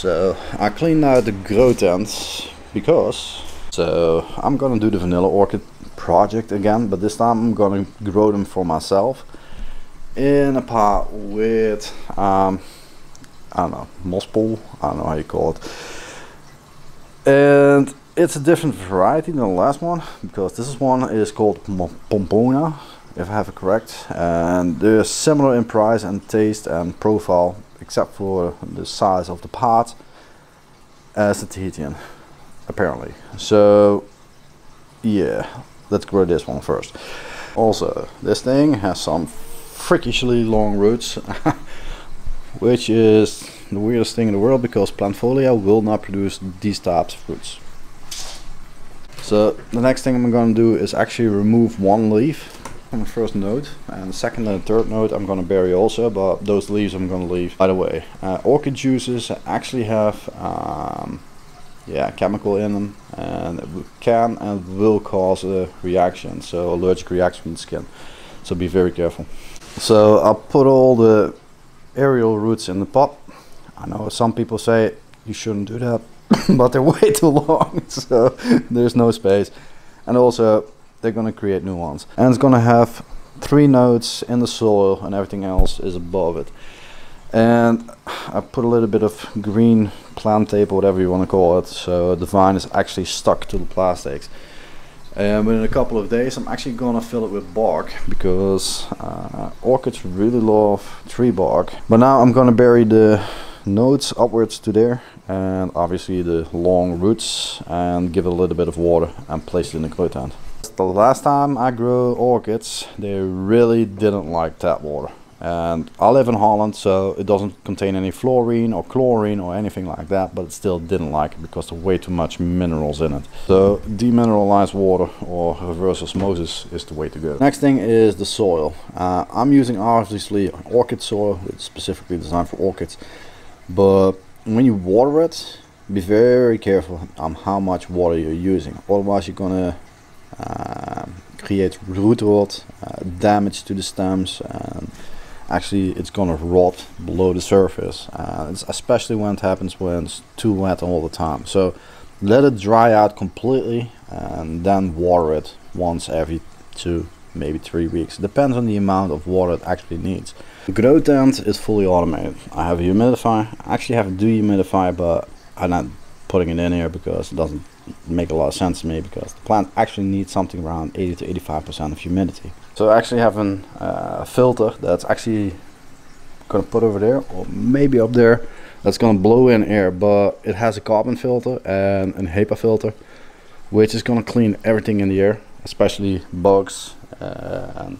So I cleaned out the grow tent because I'm gonna do the vanilla orchid project again, but this time I'm gonna grow them for myself in a pot with I don't know, moss pool, I don't know how you call it. And it's a different variety than the last one, because this one is called pompona, if I have it correct, and they're similar in price and taste and profile, except for the size of the pot, as the Tahitian, apparently. So yeah, let's grow this one first. Also, this thing has some freakishly long roots, which is the weirdest thing in the world, because planifolia will not produce these types of roots. So the next thing I'm going to do is actually remove one leaf from the first node, and the second and third node I'm going to bury also, but those leaves I'm going to leave. By the way, orchid juices actually have yeah, chemical in them, and it can and will cause a reaction, so allergic reaction in the skin, so be very careful. So I'll put all the aerial roots in the pot. I know some people say you shouldn't do that, but they're way too long, so there's no space, and also they're gonna create new ones, and it's gonna have 3 nodes in the soil and everything else is above it. And I put a little bit of green plant tape, or whatever you want to call it, so the vine is actually stuck to the plastics. And within a couple of days I'm actually gonna fill it with bark, because orchids really love tree bark. But now I'm gonna bury the nodes upwards to there, and obviously the long roots, and give it a little bit of water and place it in the grow tent. The last time I grew orchids, they really didn't like tap water. And I live in Holland, so it doesn't contain any fluorine or chlorine or anything like that, but it still didn't like it because there's way too much minerals in it. So demineralized water or reverse osmosis is the way to go. Next thing is the soil. I'm using obviously orchid soil, it's specifically designed for orchids, but when you water it, be very careful on how much water you're using, otherwise you're gonna create root rot, damage to the stems, and actually it's gonna rot below the surface, it's especially when it happens when it's too wet all the time. So let it dry out completely and then water it once every 2, maybe 3 weeks. It depends on the amount of water it actually needs. The grow tent is fully automated. I have a humidifier. I actually have a dehumidifier, but I'm not putting it in here because it doesn't make a lot of sense to me, because the plant actually needs something around 80 to 85% of humidity. So I actually have a filter that's actually gonna put over there, or maybe up there, that's gonna blow in air, but it has a carbon filter and a HEPA filter, which is gonna clean everything in the air, especially bugs and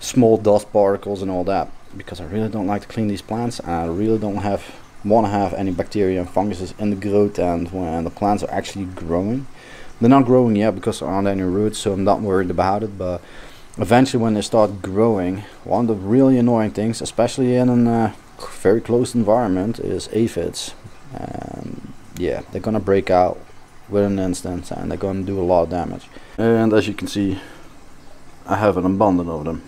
small dust particles and all that, because I really don't like to clean these plants, and I really don't want to have any bacteria and funguses in the grow tent when the plants are actually growing. They're not growing yet because there aren't any roots, so I'm not worried about it, but eventually when they start growing, one of the really annoying things, especially in a very closed environment, is aphids. And yeah, they're gonna break out within an instant, and they're gonna do a lot of damage. And as you can see, I have an abundance of them.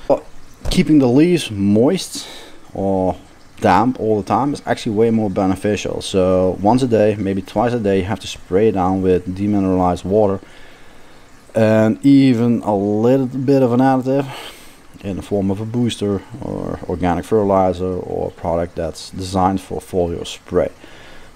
But keeping the leaves moist or damp all the time is actually way more beneficial. So once a day, maybe twice a day, you have to spray it down with demineralized water, and even a little bit of an additive in the form of a booster or organic fertilizer or a product that's designed for foliar spray.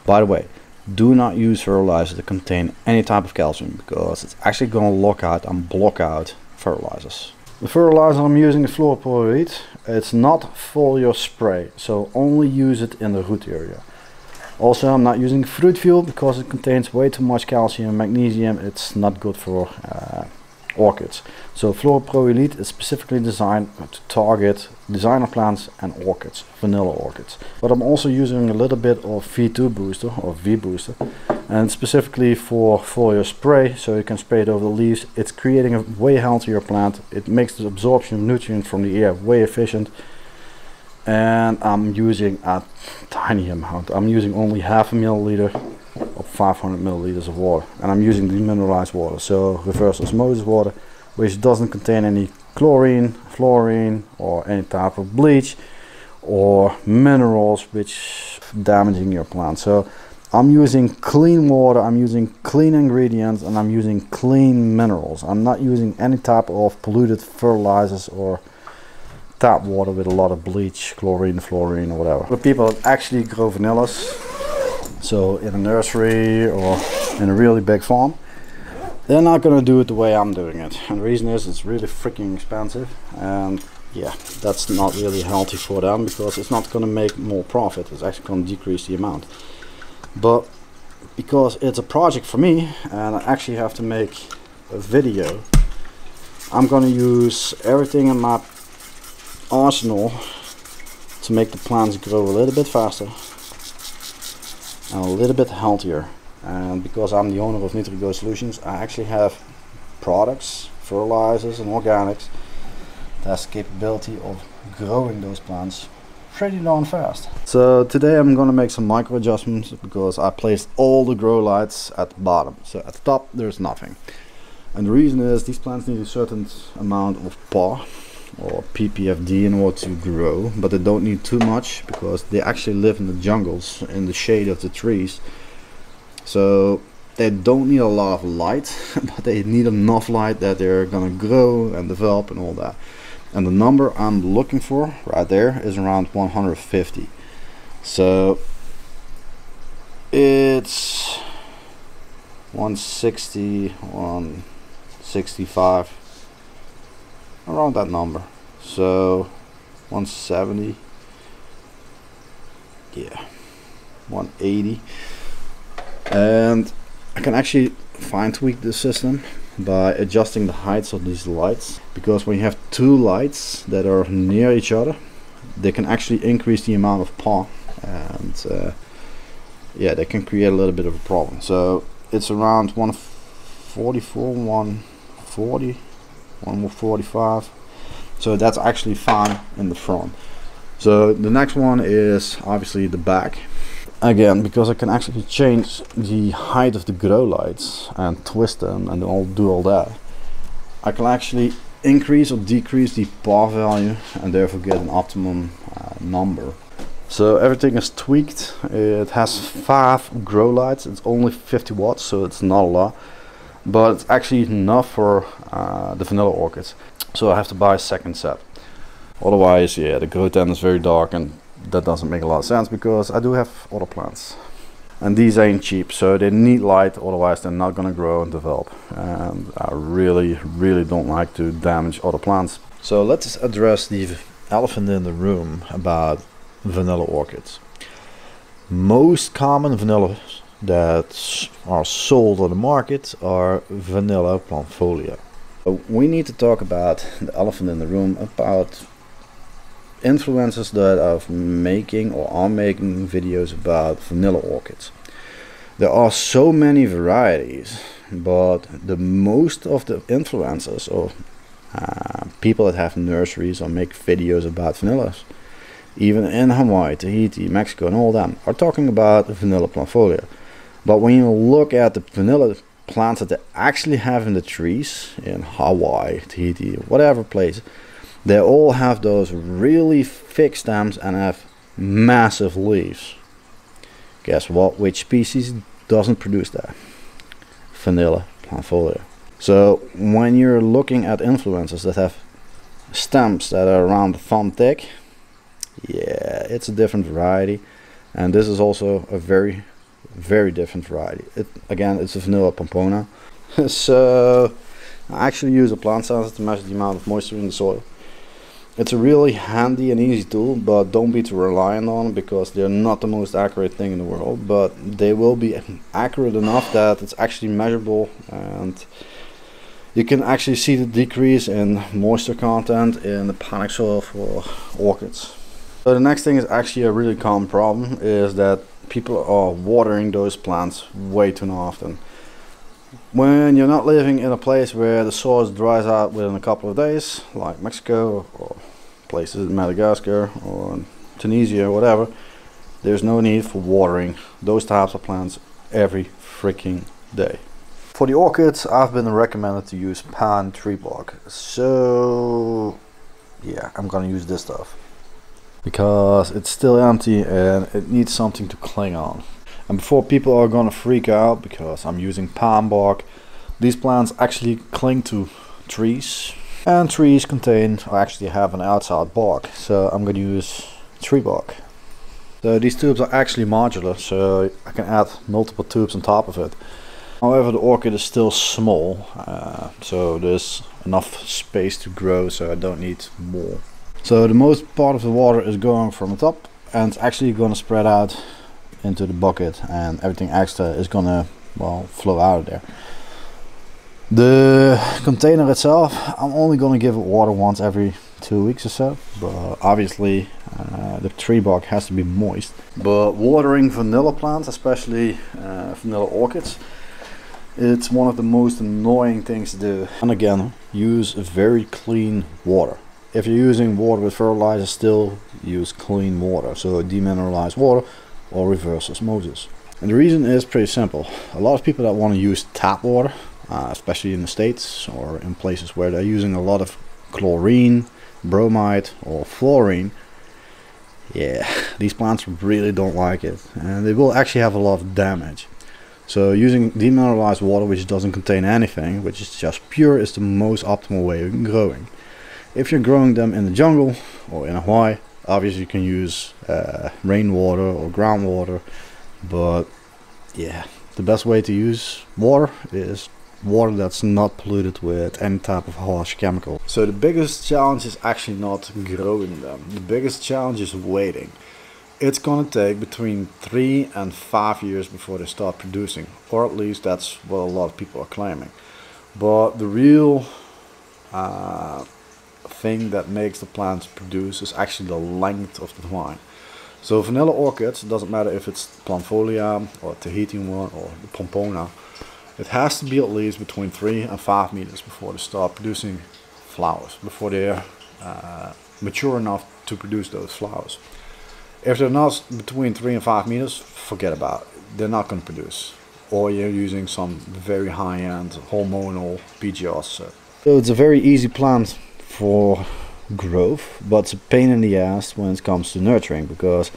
By the way, do not use fertilizer that contain any type of calcium, because it's actually going to lock out and block out fertilizers. The fertilizer I'm using is fluoroporid. It's not foliar spray, so only use it in the root area. Also, I'm not using fruit fuel because it contains way too much calcium and magnesium. It's not good for orchids. So fluoroporid is specifically designed to target designer plants and orchids, vanilla orchids. But I'm also using a little bit of V2 booster or V booster, and specifically for foliar spray, so you can spray it over the leaves. It's creating a way healthier plant. It makes the absorption of nutrients from the air way efficient. And I'm using a tiny amount. I'm using only half a milliliter of 500 milliliters of water, and I'm using demineralized water, so reverse osmosis water, which doesn't contain any chlorine, fluorine, or any type of bleach or minerals which damaging your plant. So I'm using clean water, I'm using clean ingredients, and I'm using clean minerals. I'm not using any type of polluted fertilizers or tap water with a lot of bleach, chlorine, fluorine, or whatever. The people that actually grow vanillas, so in a nursery or in a really big farm, they're not gonna do it the way I'm doing it. And the reason is it's really freaking expensive, and yeah, that's not really healthy for them because it's not gonna make more profit, it's actually gonna decrease the amount. But because it's a project for me and I actually have to make a video, I'm gonna use everything in my arsenal to make the plants grow a little bit faster and a little bit healthier. And because I'm the owner of NutriGo Solutions, I actually have products, fertilizers and organics that has the capability of growing those plants pretty darn fast. So today I'm going to make some micro adjustments because I placed all the grow lights at the bottom. So at the top there's nothing. And the reason is these plants need a certain amount of PAW or PPFD in order to grow, but they don't need too much because they actually live in the jungles in the shade of the trees. So they don't need a lot of light, but they need enough light that they're gonna grow and develop and all that. And the number I'm looking for right there is around 150. So it's 160, 165, around that number. So 170, yeah, 180. And I can actually fine tweak the system by adjusting the heights of these lights, because when you have two lights that are near each other, they can actually increase the amount of PAW, and yeah, they can create a little bit of a problem. So it's around 144, 140, 145. So that's actually fine in the front. So the next one is obviously the back. Again, because I can actually change the height of the grow lights and twist them and do all that, I can actually increase or decrease the PAW value and therefore get an optimum number. So everything is tweaked. It has 5 grow lights. It's only 50 watts, so it's not a lot, but it's actually enough for the vanilla orchids. So I have to buy a second set. Otherwise, yeah, the grow tent is very dark, and that doesn't make a lot of sense because I do have other plants. And these ain't cheap, so they need light, otherwise they're not gonna grow and develop. And I really don't like to damage other plants. So let's address the elephant in the room about vanilla orchids. Most common vanillas that are sold on the market are vanilla planifolia. We need to talk about the elephant in the room, about influencers that are making or are making videos about vanilla orchids. There are so many varieties, but the most of the influencers or people that have nurseries or make videos about vanillas, even in Hawaii, Tahiti, Mexico and all them, are talking about vanilla planifolia. But when you look at the vanilla plants that they actually have in the trees in Hawaii, Tahiti, whatever place, they all have those really thick stems and have massive leaves. Guess what? Which species doesn't produce that? Vanilla planifolia. So when you're looking at influencers that have stems that are around the thumb thick, yeah, it's a different variety, and this is also a very different variety. Again, it's a vanilla pompona. So I actually use a plant sensor to measure the amount of moisture in the soil. It's a really handy and easy tool, but don't be too reliant on it because they're not the most accurate thing in the world, but they will be accurate enough that it's actually measurable, and you can actually see the decrease in moisture content in the panic soil for orchids. So the next thing is actually a really common problem, is that people are watering those plants way too often. When you're not living in a place where the soil dries out within a couple of days, like Mexico or places in Madagascar or Tunisia or whatever, there's no need for watering those types of plants every freaking day. For the orchids, I've been recommended to use pan tree bark, so yeah, I'm gonna use this stuff. because it's still empty and it needs something to cling on. And before people are gonna freak out because I'm using palm bark, these plants actually cling to trees, and trees contain or actually have an outside bark, so I'm gonna use tree bark. So these tubes are actually modular, so I can add multiple tubes on top of it. However, the orchid is still small, so there's enough space to grow, so I don't need more. So the most part of the water is going from the top, and it's actually going to spread out into the bucket, and everything extra is going to, well, flow out of there. The container itself, I'm only going to give it water once every 2 weeks or so, but obviously the tree bark has to be moist. But watering vanilla plants, especially vanilla orchids, it's one of the most annoying things to do. And again, use very clean water. If you're using water with fertilizer, still use clean water, so demineralized water or reverse osmosis. And the reason is pretty simple. A lot of people that want to use tap water, especially in the States or in places where they're using a lot of chlorine, bromide or fluorine, yeah, these plants really don't like it, and they will actually have a lot of damage. So using demineralized water, which doesn't contain anything, which is just pure, is the most optimal way of growing. If you're growing them in the jungle or in Hawaii, obviously you can use rainwater or groundwater, but yeah, the best way to use water is water that's not polluted with any type of harsh chemical. So the biggest challenge is actually not growing them. The biggest challenge is waiting. It's gonna take between 3 and 5 years before they start producing, or at least that's what a lot of people are claiming. But the real thing that makes the plants produce is actually the length of the vine. So vanilla orchids, it doesn't matter if it's planifolia or Tahitian one or the pompona, it has to be at least between 3 and 5 meters before they start producing flowers, before they're mature enough to produce those flowers. If they're not between 3 and 5 meters, forget about it. They're not going to produce. Or you're using some very high-end hormonal PGRs. So it's a very easy plant for growth, but it's a pain in the ass when it comes to nurturing, because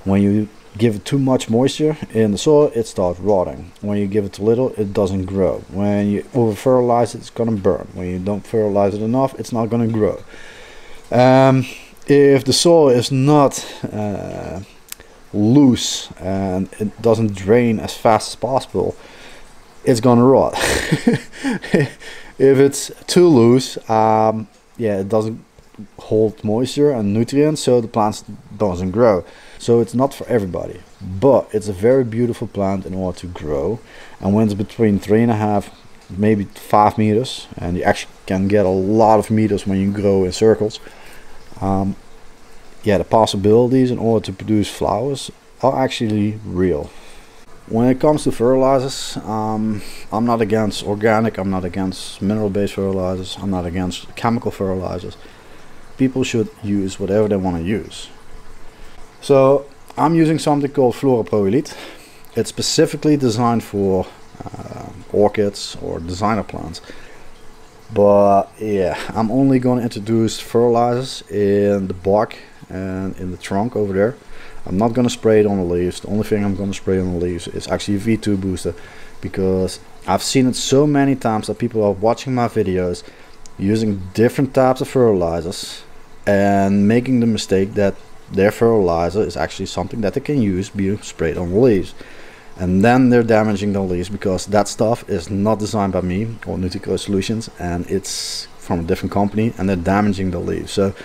when you give it too much moisture in the soil, it starts rotting. When you give it too little, it doesn't grow. When you over fertilize it, it's going to burn. When you don't fertilize it enough, it's not going to grow. If the soil is not loose and it doesn't drain as fast as possible, it's gonna rot. If it's too loose, yeah, it doesn't hold moisture and nutrients, so the plant doesn't grow. So it's not for everybody, but it's a very beautiful plant in order to grow. And when it's between 3.5, maybe 5 meters, and you actually can get a lot of meters when you grow in circles, yeah, the possibilities in order to produce flowers are actually real. When it comes to fertilizers, I'm not against organic, I'm not against mineral-based fertilizers, I'm not against chemical fertilizers. People should use whatever they want to use. So I'm using something called fluoroproelite. It's specifically designed for orchids or designer plants. But yeah, I'm only going to introduce fertilizers in the bark and in the trunk over there. I'm not going to spray it on the leaves. The only thing I'm going to spray on the leaves is actually a V2 booster, because I've seen it so many times that people are watching my videos using different types of fertilizers and making the mistake that their fertilizer is actually something that they can use being sprayed on the leaves. And then they're damaging the leaves, because that stuff is not designed by me or Nutrico Solutions, and it's from a different company, and they're damaging the leaves. So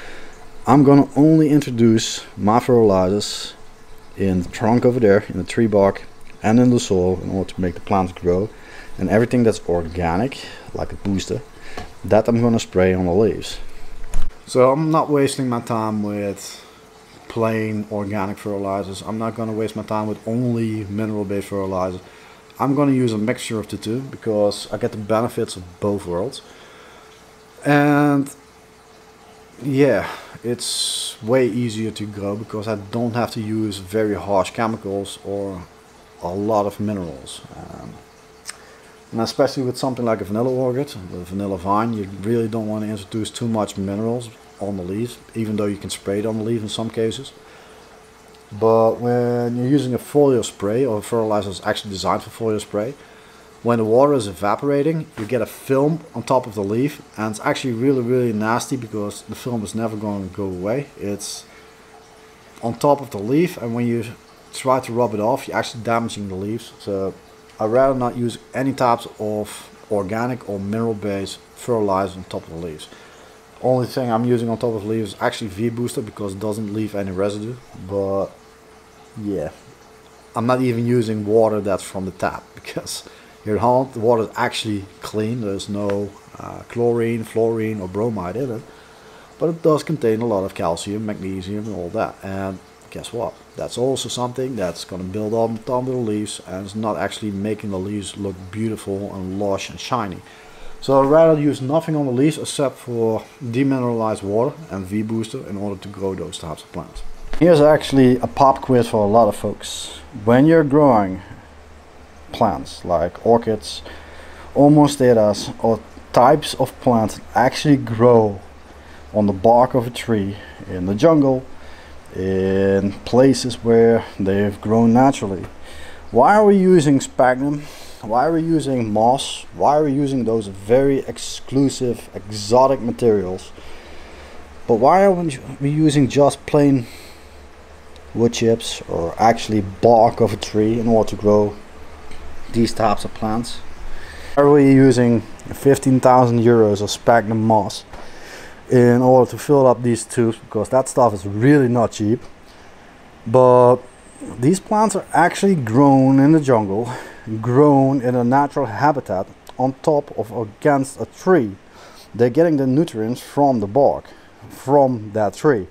I'm gonna only introduce my fertilizers in the trunk over there, in the tree bark and in the soil, in order to make the plants grow. And everything that's organic, like a booster, that I'm gonna spray on the leaves. So I'm not wasting my time with plain organic fertilizers. I'm not going to waste my time with only mineral-based fertilizers. I'm going to use a mixture of the two, because I get the benefits of both worlds. And yeah, it's way easier to grow because I don't have to use very harsh chemicals or a lot of minerals. And especially with something like a vanilla orchid, the vanilla vine, you really don't want to introduce too much minerals, on the leaves, even though you can spray it on the leaf in some cases. But when you're using a foliar spray, or a fertilizer that's actually designed for foliar spray, when the water is evaporating, you get a film on top of the leaf, and it's actually really nasty because the film is never going to go away. It's on top of the leaf, and when you try to rub it off, you're actually damaging the leaves. So I'd rather not use any types of organic or mineral based fertilizer on top of the leaves. Only thing I'm using on top of the leaves is actually V-Booster because it doesn't leave any residue. But yeah, I'm not even using water that's from the tap, because here at Holland the water is actually clean. There's no chlorine, fluorine or bromide in it, but it does contain a lot of calcium, magnesium and all that. And guess what? That's also something that's going to build on top of the leaves, and it's not actually making the leaves look beautiful and lush and shiny. So I'd rather use nothing on the leaves except for demineralized water and V-Booster in order to grow those types of plants. Here's actually a pop quiz for a lot of folks. When you're growing plants like orchids, monsteras, or types of plants that actually grow on the bark of a tree, in the jungle, in places where they've grown naturally, why are we using sphagnum? Why are we using moss? Why are we using those very exclusive exotic materials? But why are we using just plain wood chips or actually bark of a tree in order to grow these types of plants? Why are we using 15,000 euros of sphagnum moss in order to fill up these tubes? Because that stuff is really not cheap. But these plants are actually grown in the jungle, grown in a natural habitat on top of against a tree. They're getting the nutrients from the bark, from that tree.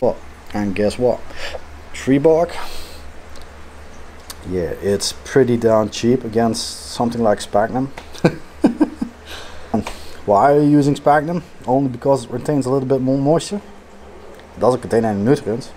Well, and guess what? Tree bark, yeah, it's pretty darn cheap against something like sphagnum. Why are you using sphagnum? Only because it retains a little bit more moisture. It doesn't contain any nutrients.